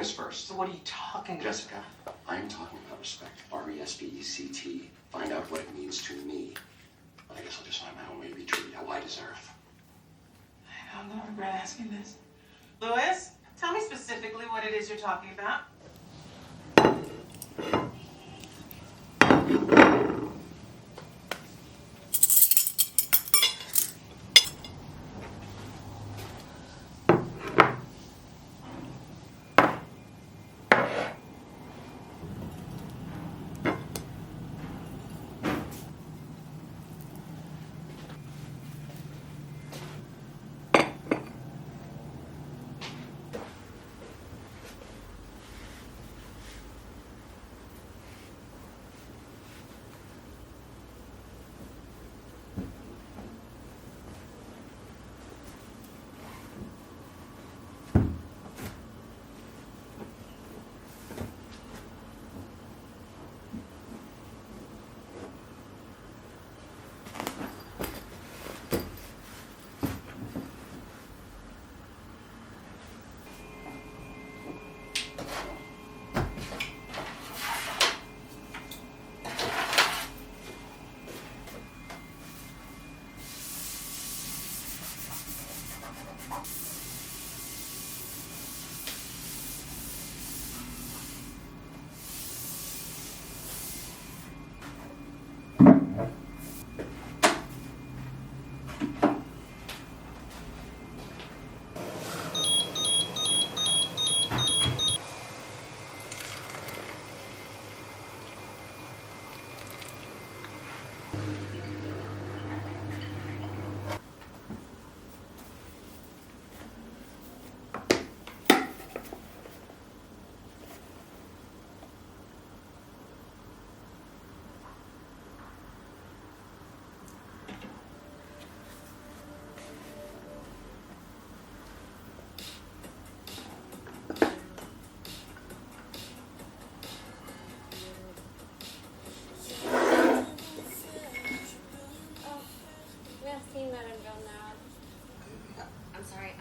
famous first. So what are you talking about? Jessica, I'm talking about respect. R-E-S-P-E-C-T. Find out what it means to me. But I guess I'll just find my own way to be treated how I deserve. I'll not regret asking this. Louis, tell me specifically what it is you're talking about.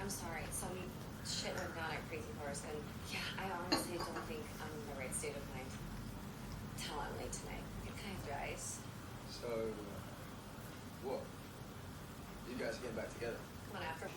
I'm sorry. So many shit went down at Crazy Horse, and yeah, I honestly don't think I'm in the right state of mind. Tell I'm late tonight. Can I have your ice? So, what? You guys getting back together? Come on, after.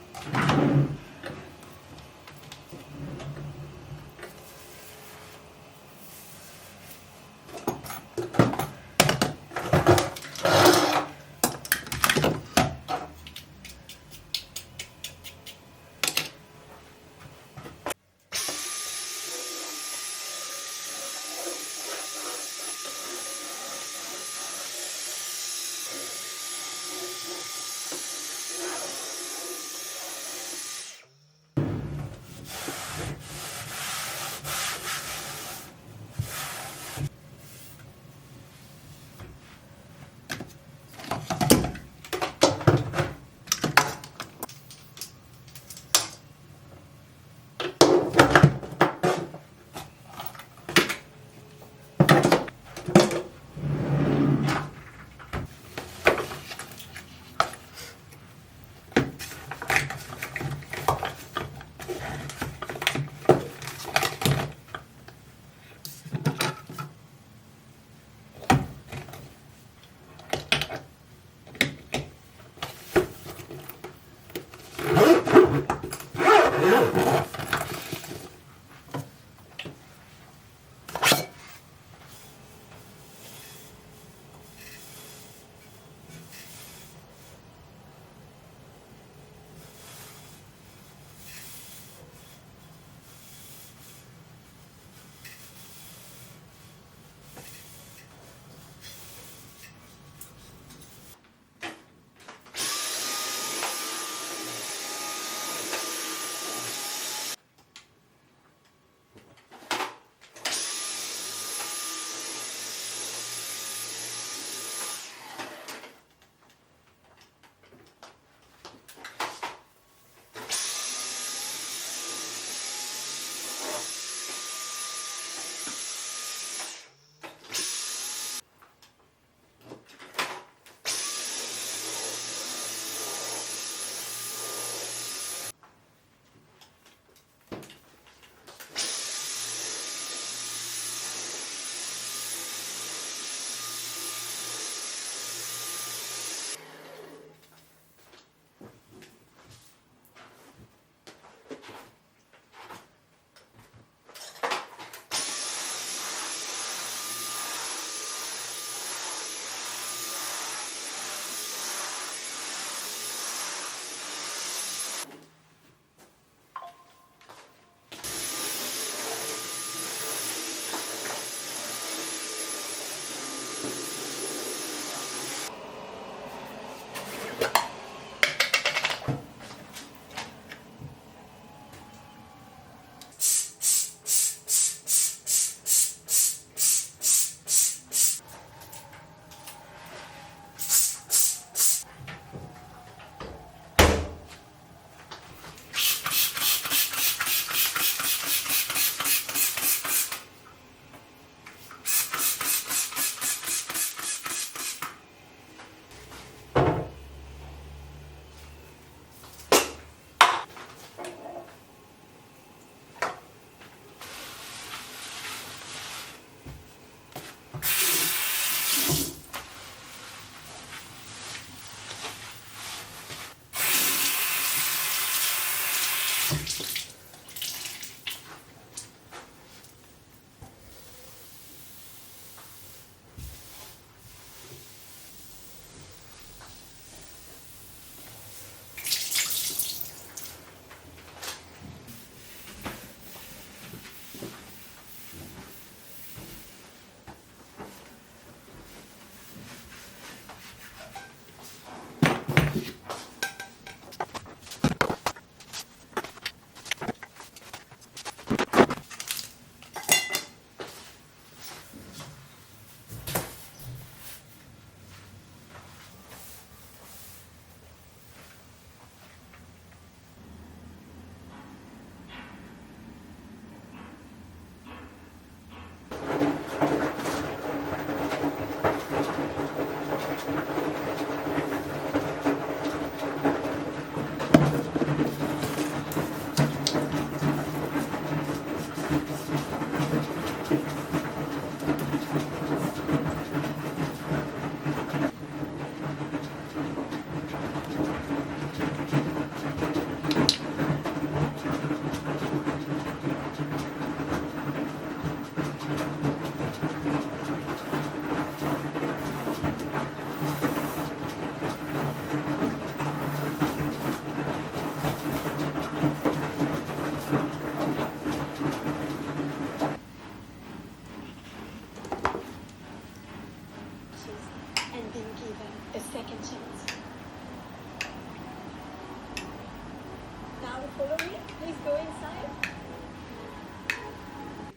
Follow me, please go inside.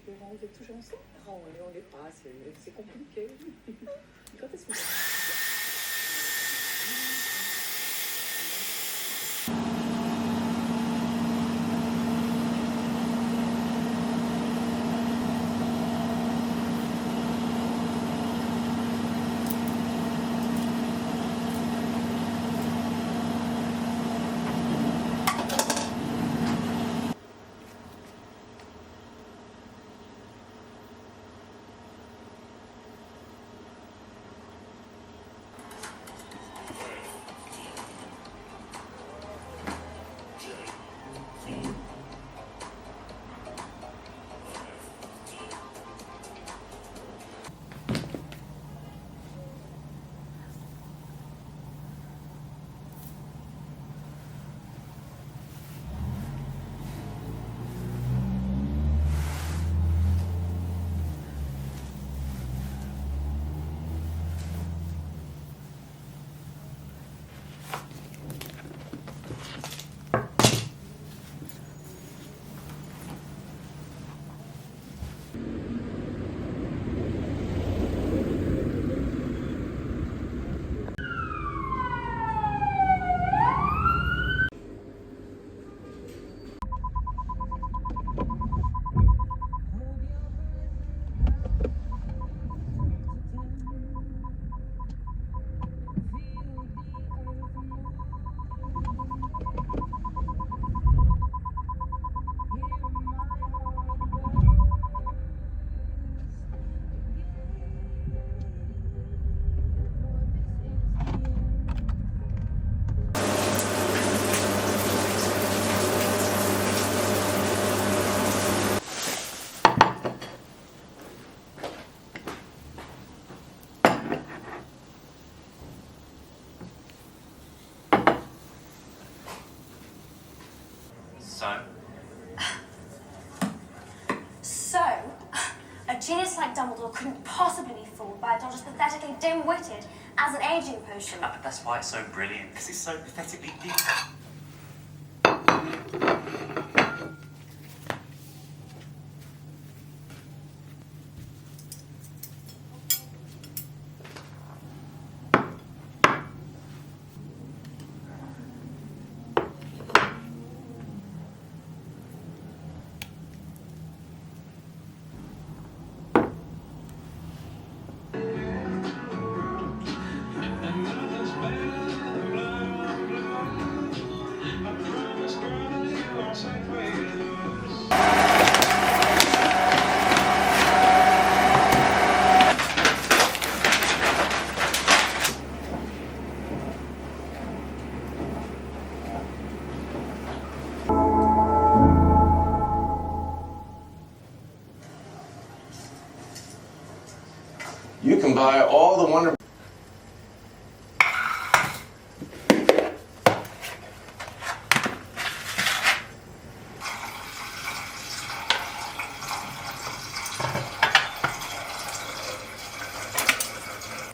Laurent, vous êtes toujours ensemble? Ah, on l'est pas, c'est compliqué. Quand est-ce que vous So, a genius like Dumbledore couldn't possibly be fooled by a dodge as pathetically dim-witted as an aging potion. But that's why it's so brilliant, because it's so pathetically deep. You can buy all the wonderful.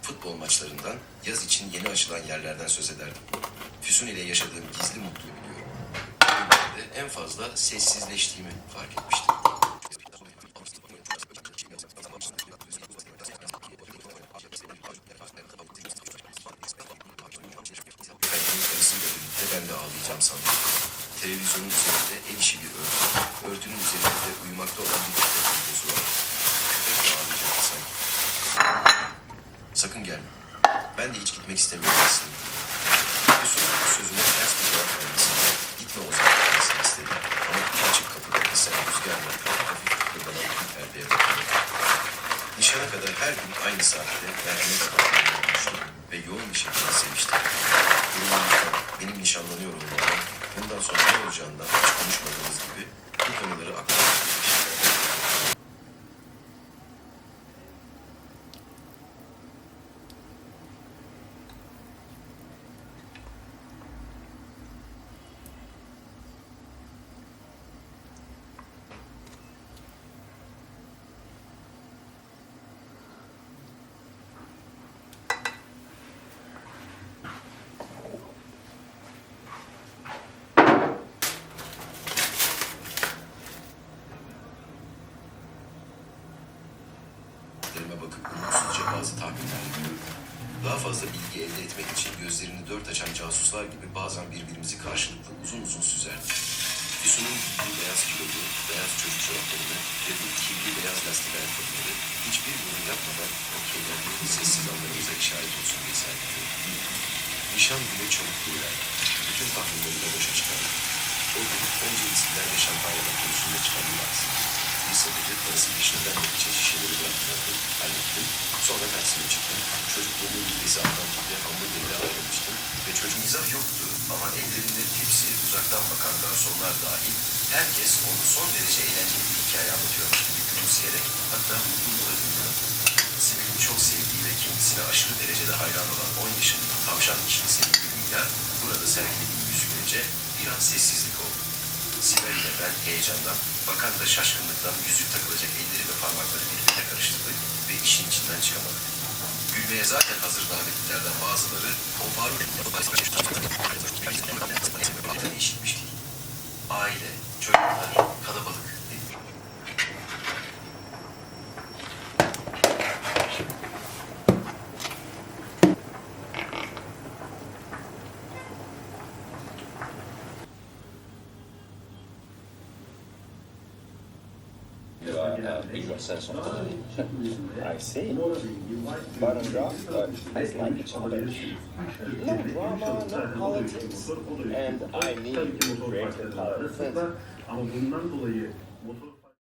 Futbol maçlarından, yaz için yeni açılan yerlerden söz ederdim. Füsun ile yaşadığım gizli mutluluğu biliyorum. Bugünlerde en fazla sessizleştiğimi fark etmiştim. Efendim karısıyla birlikte ben de ağlayacağım sandım. Televizyonun üzerinde el işi bir örtü. Örtünün üzerinde de uyumakta olan bir köpek videosu var. Köpek de ağlayacaktı sanki. Sakın gelme. Ben de hiç gitmek istemiyorum aslında. Füsun'un bu sözüne ters bir cevap vermesine, gitme o zaman demesini istedim. Ama açık kapıda esen rüzgarla hafif kıpırdanan bir perdeye bakıyorum. Nişana kadar her gün aynı saatte merhamet adamlarını olmuştum ve yoğun bir şekilde sevmiştim. Durumumuzda benim nişanlanıyor olmamdan, bundan sonra ne olacağından hiç konuşmadığımız gibi bu konuları aklıma getirmiştim. bakıp umutsuzca bazı tahminler yapıyorduk. Daha fazla bilgi elde etmek için gözlerini dört açan casuslar gibi bazen birbirimizi karşılıklı uzun uzun süzerdik. Füsun'un giydiği beyaz kilolu, beyaz çocuk çoraplarını ve bu kirli beyaz lastik ayakkabıları hiçbir yorum yapmadan okeylerini sessiz anlarımıza işaret olsun diye sergiliyorduk. Nişan günü çabuk duyardı. Bütün tahminleri de boşa çıkardı. O gün önce viskiler ve şampanyalar konusunda çıkan bir bahsi. Bir sepeti parası peşinden de içe şişeleri bıraktırdı. Hallettim. Sonra tersine çıktım. Çocukluğumun bilgisi adam gibi hamburgerle ayrılmıştım. Ve çocuk mizah yoktu ama ellerinde hepsi uzaktan bakan garsonlar dahil herkes onu son derece eğlenceli bir hikaye anlatıyormuş gibi gülümseyerek hatta mutlulukla dinliyordu. Sibel'in çok sevdiği ve kendisine aşırı derecede hayran olan 10 yaşında tavşan kişinin sevdiği dünya burada sergilediği yüzgünce bir an sessizlik oldu. Sibel ile ben heyecandan, bakan da şaşkınlıktan yüzük takılacak elleri ve parmakları birbirine karıştırdık ve işin içinden çıkamadık. Gülmeye zaten hazır davetlilerden bazıları o var işitmiş değil. Aile, çocuklar, kalabalık dedi. I see. Bottom drop, but it's like each other. No drama, no politics. And I need creative power. Ama bundan dolayı motor